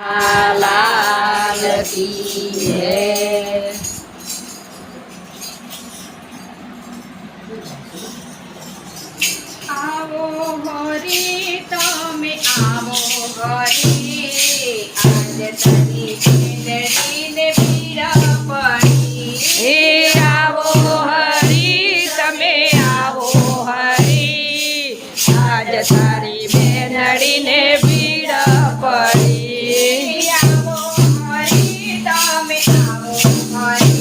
लाल की है। आवो हरी तमे आवो हरी आज तनी मेलडी ने पीरा पड़ी ए आवो हरी तमे आवो हरी आज तारी बेनड़ी ने भीड़ पड़ी। आवो हरी तमे आवो हरी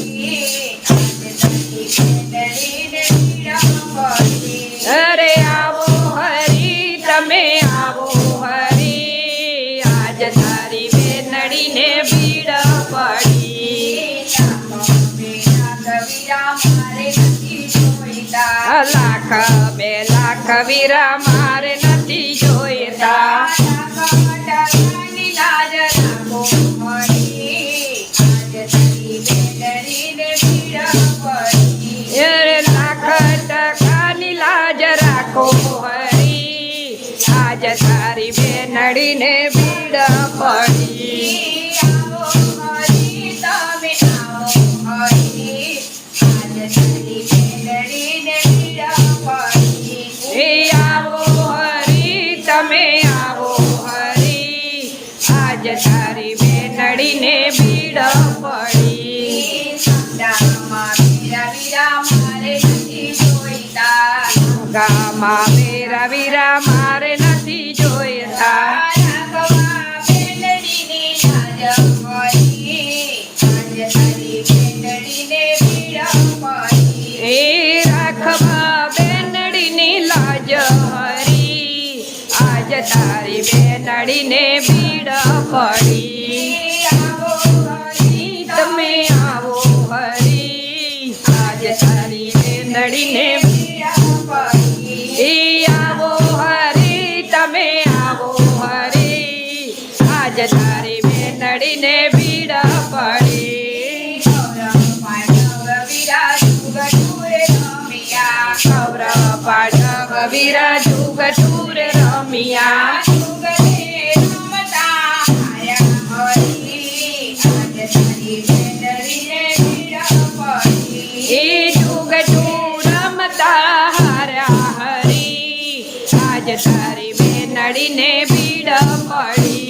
आज तनी मेलडी ने पीरा पड़ी अरे आवो हरी तमे आवो हरी आज तारी बेनड़ी ने भीड़ पड़ी। लाख बे लाख वीरा मारे नथी जोईता अरे लाख टकानी लाज राखो हरी आज तारी बेनड़ी ने भीड़ पड़ी। ए आवो हरी तमे आवो हरी आज तारी बेनड़ी ने भीड़ पड़ी। गामा मेरा वीरा मारे नथी जोईता ए राखवा बेनड़ी ने लाज हरी आज तारी बेनड़ी ने भीड़ पड़ी। तमे आवो हरी आज तारी बेनड़ी ने ए आवो हरी तमे आवो हरी आज तारी बेनड़ी ने भीड़ पड़ी। कौरव पांडव वीरा जुग टूर रमिया ए जुग टूर रमता हारा हरी आज तारी बेनड़ी ने भीड़ पड़ी।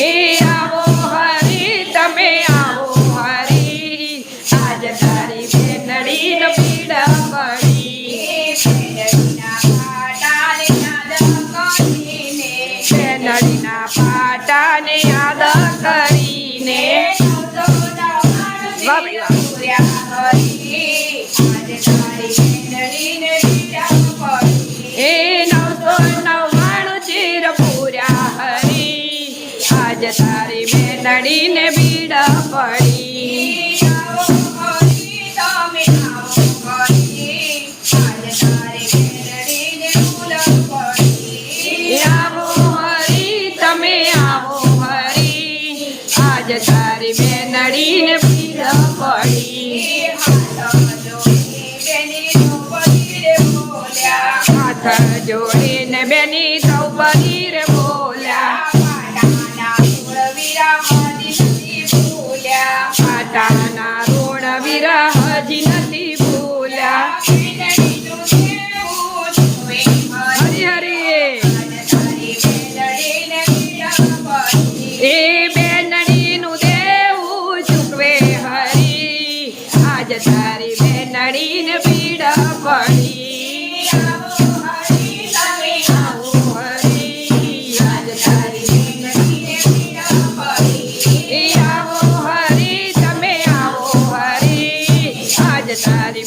એ આવો હરી તમે આવો હરી આજ તારી બેનડીને પીડા પડી બેનડીના પાટાને યાદ કરીને બેનડીના પાટાને યાદ કરીને એ 999 ચીર પૂર્યા હરી આજ તારી બેનડીને પીડા પડી આવો હરી તમે આવો હરી આજ તારી બેનડીને પીડા પડી હાથ જોડીને બેની દ્રૌપદી રે બોલ્યા પાટાના ઋણ વીરા હજી નથી ભૂલ્યા હરી હરી એ બેનડીનું દેવું ચૂકવે હરી આજ તારી બેનડીને પીડા પડી આવો હરી આજ તારી બેનડીને પીડા પડી આવો હરી તમે આવો હરી આજ તારી